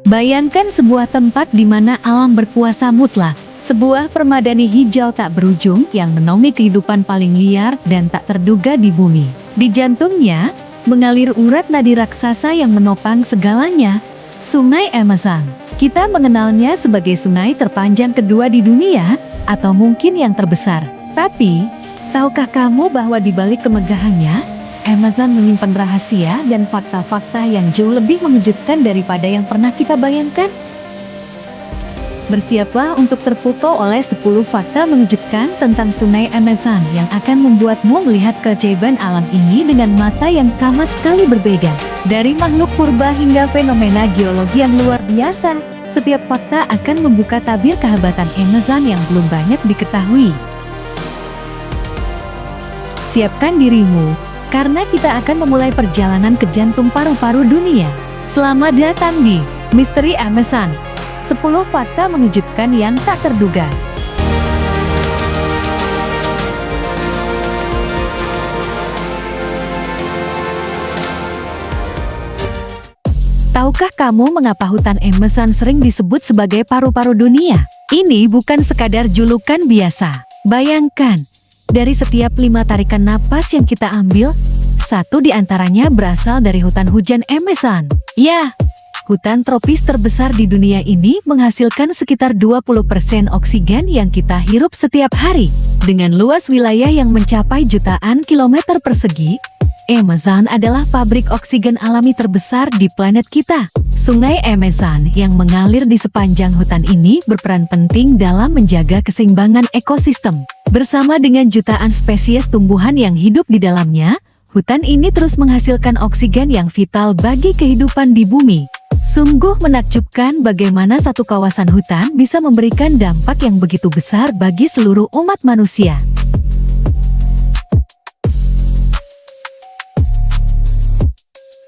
Bayangkan sebuah tempat di mana alam berkuasa mutlak. Sebuah permadani hijau tak berujung yang menaungi kehidupan paling liar dan tak terduga di bumi. Di jantungnya, mengalir urat nadi raksasa yang menopang segalanya, Sungai Amazon. Kita mengenalnya sebagai sungai terpanjang kedua di dunia, atau mungkin yang terbesar. Tapi, tahukah kamu bahwa di balik kemegahannya, Amazon menyimpan rahasia dan fakta-fakta yang jauh lebih mengejutkan daripada yang pernah kita bayangkan? Bersiaplah untuk terpukau oleh 10 fakta mengejutkan tentang Sungai Amazon yang akan membuatmu melihat keajaiban alam ini dengan mata yang sama sekali berbeda. Dari makhluk purba hingga fenomena geologi yang luar biasa, setiap fakta akan membuka tabir kehebatan Amazon yang belum banyak diketahui. Siapkan dirimu, karena kita akan memulai perjalanan ke jantung paru-paru dunia. Selamat datang di Misteri Amazon. 10 fakta mengejutkan yang tak terduga. Tahukah kamu mengapa hutan Amazon sering disebut sebagai paru-paru dunia? Ini bukan sekadar julukan biasa. Bayangkan, dari setiap 5 tarikan napas yang kita ambil, 1 di antaranya berasal dari hutan hujan Amazon. Ya, hutan tropis terbesar di dunia ini menghasilkan sekitar 20% oksigen yang kita hirup setiap hari. Dengan luas wilayah yang mencapai jutaan kilometer persegi, Amazon adalah pabrik oksigen alami terbesar di planet kita. Sungai Amazon yang mengalir di sepanjang hutan ini berperan penting dalam menjaga keseimbangan ekosistem. Bersama dengan jutaan spesies tumbuhan yang hidup di dalamnya, hutan ini terus menghasilkan oksigen yang vital bagi kehidupan di bumi. Sungguh menakjubkan bagaimana satu kawasan hutan bisa memberikan dampak yang begitu besar bagi seluruh umat manusia.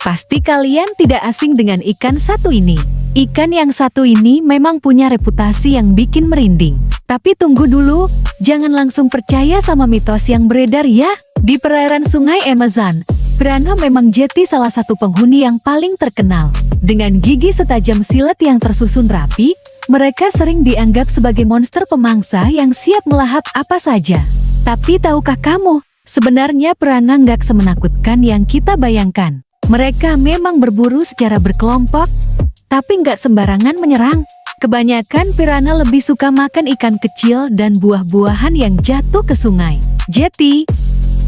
Pasti kalian tidak asing dengan ikan satu ini. Ikan yang satu ini memang punya reputasi yang bikin merinding. Tapi tunggu dulu, jangan langsung percaya sama mitos yang beredar ya. Di perairan Sungai Amazon, piranha memang jadi salah satu penghuni yang paling terkenal. Dengan gigi setajam silet yang tersusun rapi, mereka sering dianggap sebagai monster pemangsa yang siap melahap apa saja. Tapi tahukah kamu, sebenarnya piranha nggak semenakutkan yang kita bayangkan. Mereka memang berburu secara berkelompok, tapi nggak sembarangan menyerang. Kebanyakan piranha lebih suka makan ikan kecil dan buah-buahan yang jatuh ke sungai. Jadi,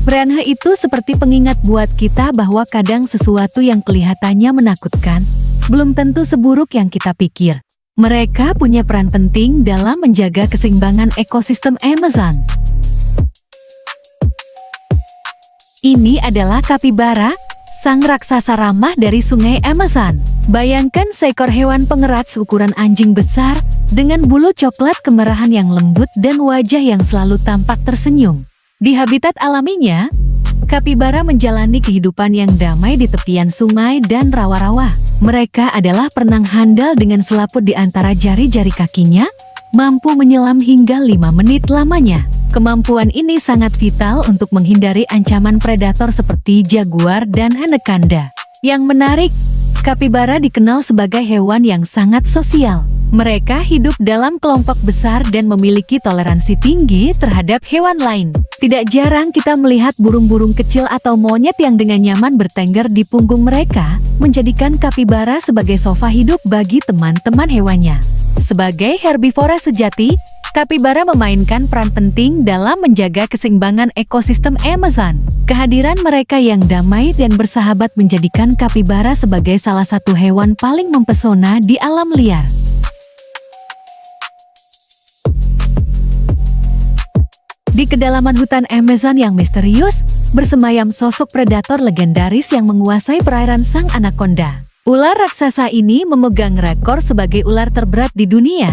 piranha itu seperti pengingat buat kita bahwa kadang sesuatu yang kelihatannya menakutkan belum tentu seburuk yang kita pikir. Mereka punya peran penting dalam menjaga keseimbangan ekosistem Amazon. Ini adalah kapibara, sang raksasa ramah dari Sungai Amazon. Bayangkan seekor hewan pengerat seukuran anjing besar, dengan bulu coklat kemerahan yang lembut dan wajah yang selalu tampak tersenyum. Di habitat alaminya, kapibara menjalani kehidupan yang damai di tepian sungai dan rawa-rawa. Mereka adalah perenang handal dengan selaput di antara jari-jari kakinya, mampu menyelam hingga 5 menit lamanya. Kemampuan ini sangat vital untuk menghindari ancaman predator seperti jaguar dan anaconda. Yang menarik, kapibara dikenal sebagai hewan yang sangat sosial. Mereka hidup dalam kelompok besar dan memiliki toleransi tinggi terhadap hewan lain. Tidak jarang kita melihat burung-burung kecil atau monyet yang dengan nyaman bertengger di punggung mereka, menjadikan kapibara sebagai sofa hidup bagi teman-teman hewannya. Sebagai herbivora sejati, kapibara memainkan peran penting dalam menjaga keseimbangan ekosistem Amazon. Kehadiran mereka yang damai dan bersahabat menjadikan kapibara sebagai salah satu hewan paling mempesona di alam liar. Di kedalaman hutan Amazon yang misterius, bersemayam sosok predator legendaris yang menguasai perairan sang anaconda. Ular raksasa ini memegang rekor sebagai ular terberat di dunia,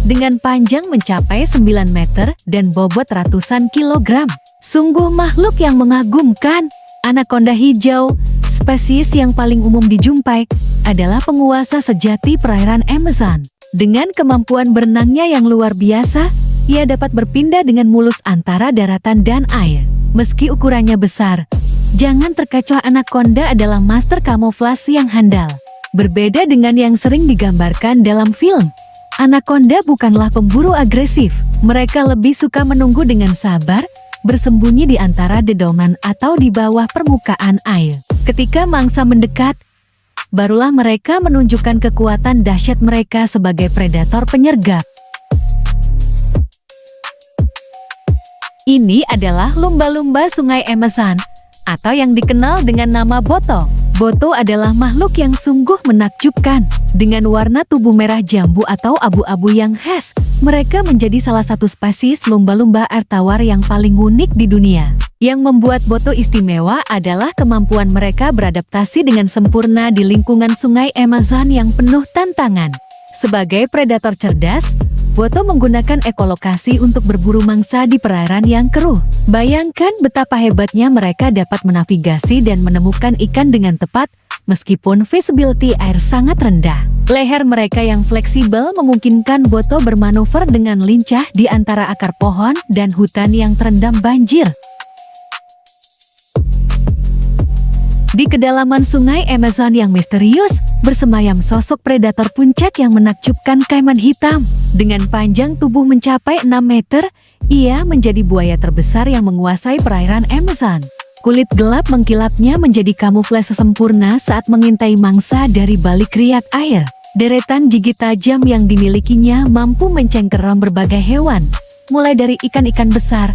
dengan panjang mencapai 9 meter dan bobot ratusan kilogram. Sungguh makhluk yang mengagumkan. Anaconda hijau, spesies yang paling umum dijumpai, adalah penguasa sejati perairan Amazon. Dengan kemampuan berenangnya yang luar biasa, ia dapat berpindah dengan mulus antara daratan dan air. Meski ukurannya besar, jangan terkecoh anaconda adalah master kamuflase yang handal. Berbeda dengan yang sering digambarkan dalam film, anaconda bukanlah pemburu agresif. Mereka lebih suka menunggu dengan sabar, bersembunyi di antara dedaunan atau di bawah permukaan air. Ketika mangsa mendekat, barulah mereka menunjukkan kekuatan dahsyat mereka sebagai predator penyergap. Ini adalah lumba-lumba Sungai Amazon, atau yang dikenal dengan nama boto. Boto adalah makhluk yang sungguh menakjubkan. Dengan warna tubuh merah jambu atau abu-abu yang khas, mereka menjadi salah satu spesies lumba-lumba air tawar yang paling unik di dunia. Yang membuat boto istimewa adalah kemampuan mereka beradaptasi dengan sempurna di lingkungan Sungai Amazon yang penuh tantangan. Sebagai predator cerdas, boto menggunakan ekolokasi untuk berburu mangsa di perairan yang keruh. Bayangkan betapa hebatnya mereka dapat menavigasi dan menemukan ikan dengan tepat, meskipun visibility air sangat rendah. Leher mereka yang fleksibel memungkinkan boto bermanuver dengan lincah di antara akar pohon dan hutan yang terendam banjir. Di kedalaman Sungai Amazon yang misterius, bersemayam sosok predator puncak yang menakjubkan, kaiman hitam. Dengan panjang tubuh mencapai 6 meter, ia menjadi buaya terbesar yang menguasai perairan Amazon. Kulit gelap mengkilapnya menjadi kamuflase sempurna saat mengintai mangsa dari balik riak air. Deretan gigi tajam yang dimilikinya mampu mencengkeram berbagai hewan, mulai dari ikan-ikan besar,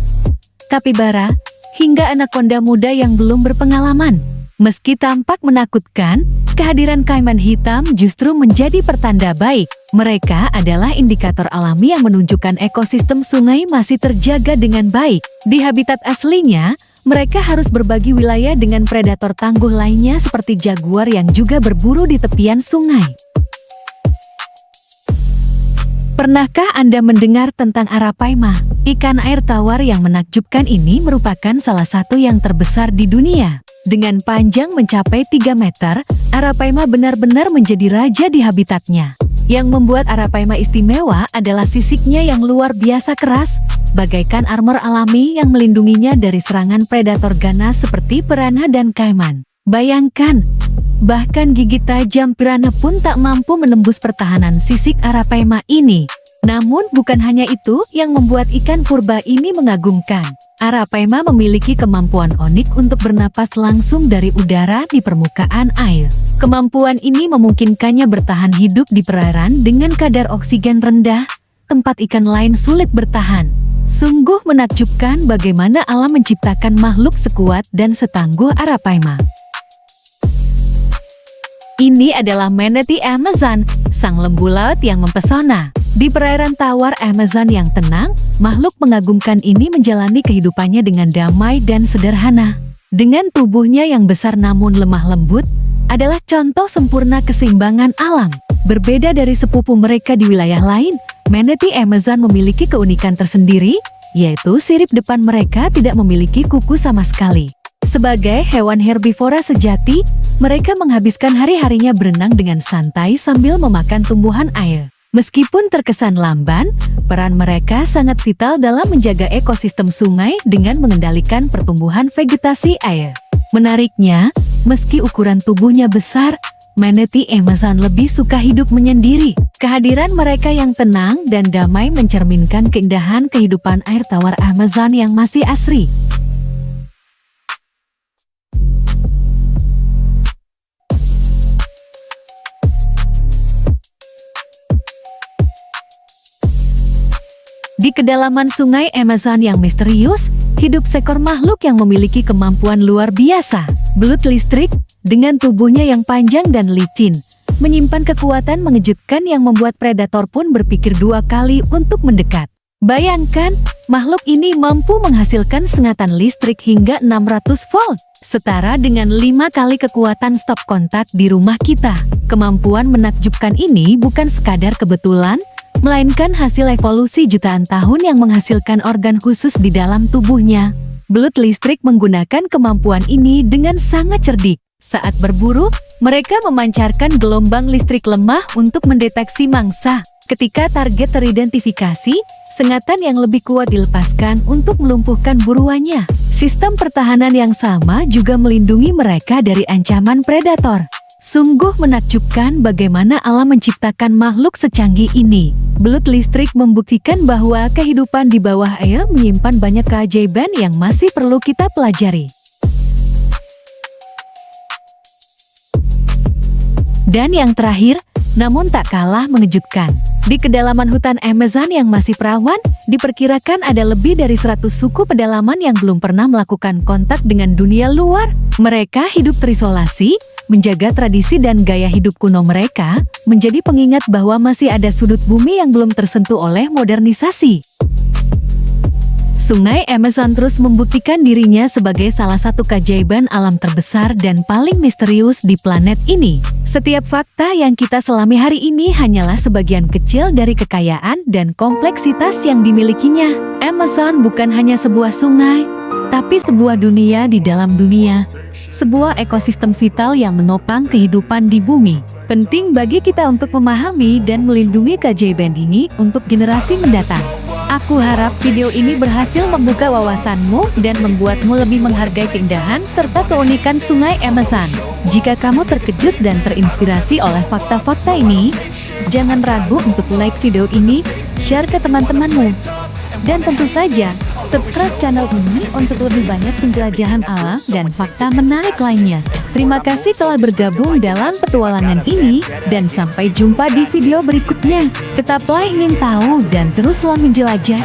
kapibara, hingga anaconda muda yang belum berpengalaman. Meski tampak menakutkan, kehadiran kaiman hitam justru menjadi pertanda baik. Mereka adalah indikator alami yang menunjukkan ekosistem sungai masih terjaga dengan baik. Di habitat aslinya, mereka harus berbagi wilayah dengan predator tangguh lainnya seperti jaguar yang juga berburu di tepian sungai. Pernahkah Anda mendengar tentang arapaima? Ikan air tawar yang menakjubkan ini merupakan salah satu yang terbesar di dunia. Dengan panjang mencapai 3 meter, arapaima benar-benar menjadi raja di habitatnya. Yang membuat arapaima istimewa adalah sisiknya yang luar biasa keras, bagaikan armor alami yang melindunginya dari serangan predator ganas seperti piranha dan kaiman. Bayangkan, bahkan gigi tajam piranha pun tak mampu menembus pertahanan sisik arapaima ini. Namun bukan hanya itu yang membuat ikan purba ini mengagumkan. Arapaima memiliki kemampuan unik untuk bernapas langsung dari udara di permukaan air. Kemampuan ini memungkinkannya bertahan hidup di perairan dengan kadar oksigen rendah, tempat ikan lain sulit bertahan. Sungguh menakjubkan bagaimana alam menciptakan makhluk sekuat dan setangguh arapaima. Ini adalah manatee Amazon, sang lembu laut yang mempesona. Di perairan tawar Amazon yang tenang, makhluk mengagumkan ini menjalani kehidupannya dengan damai dan sederhana. Dengan tubuhnya yang besar namun lemah lembut, adalah contoh sempurna keseimbangan alam. Berbeda dari sepupu mereka di wilayah lain, manatee Amazon memiliki keunikan tersendiri, yaitu sirip depan mereka tidak memiliki kuku sama sekali. Sebagai hewan herbivora sejati, mereka menghabiskan hari-harinya berenang dengan santai sambil memakan tumbuhan air. Meskipun terkesan lamban, peran mereka sangat vital dalam menjaga ekosistem sungai dengan mengendalikan pertumbuhan vegetasi air. Menariknya, meski ukuran tubuhnya besar, manatee Amazon lebih suka hidup menyendiri. Kehadiran mereka yang tenang dan damai mencerminkan keindahan kehidupan air tawar Amazon yang masih asri. Di kedalaman Sungai Amazon yang misterius, hidup seekor makhluk yang memiliki kemampuan luar biasa. Belut listrik, dengan tubuhnya yang panjang dan licin, menyimpan kekuatan mengejutkan yang membuat predator pun berpikir 2 kali untuk mendekat. Bayangkan, makhluk ini mampu menghasilkan sengatan listrik hingga 600 volt, setara dengan 5 kali kekuatan stop kontak di rumah kita. Kemampuan menakjubkan ini bukan sekadar kebetulan, melainkan hasil evolusi jutaan tahun yang menghasilkan organ khusus di dalam tubuhnya. Belut listrik menggunakan kemampuan ini dengan sangat cerdik. Saat berburu, mereka memancarkan gelombang listrik lemah untuk mendeteksi mangsa. Ketika target teridentifikasi, sengatan yang lebih kuat dilepaskan untuk melumpuhkan buruannya. Sistem pertahanan yang sama juga melindungi mereka dari ancaman predator. Sungguh menakjubkan bagaimana alam menciptakan makhluk secanggih ini. Belut listrik membuktikan bahwa kehidupan di bawah air menyimpan banyak keajaiban yang masih perlu kita pelajari. Dan yang terakhir, namun tak kalah mengejutkan. Di kedalaman hutan Amazon yang masih perawan, diperkirakan ada lebih dari 100 suku pedalaman yang belum pernah melakukan kontak dengan dunia luar. Mereka hidup terisolasi, menjaga tradisi dan gaya hidup kuno mereka, menjadi pengingat bahwa masih ada sudut bumi yang belum tersentuh oleh modernisasi. Sungai Amazon terus membuktikan dirinya sebagai salah satu keajaiban alam terbesar dan paling misterius di planet ini. Setiap fakta yang kita selami hari ini hanyalah sebagian kecil dari kekayaan dan kompleksitas yang dimilikinya. Amazon bukan hanya sebuah sungai, tapi sebuah dunia di dalam dunia. Sebuah ekosistem vital yang menopang kehidupan di bumi. Penting bagi kita untuk memahami dan melindungi keajaiban ini untuk generasi mendatang. Aku harap video ini berhasil membuka wawasanmu dan membuatmu lebih menghargai keindahan serta keunikan Sungai Amazon. Jika kamu terkejut dan terinspirasi oleh fakta-fakta ini, jangan ragu untuk like video ini, share ke teman-temanmu. Dan tentu saja, subscribe channel ini untuk lebih banyak penjelajahan alam dan fakta menarik lainnya. Terima kasih telah bergabung dalam petualangan ini, dan sampai jumpa di video berikutnya. Tetaplah ingin tahu dan teruslah menjelajah.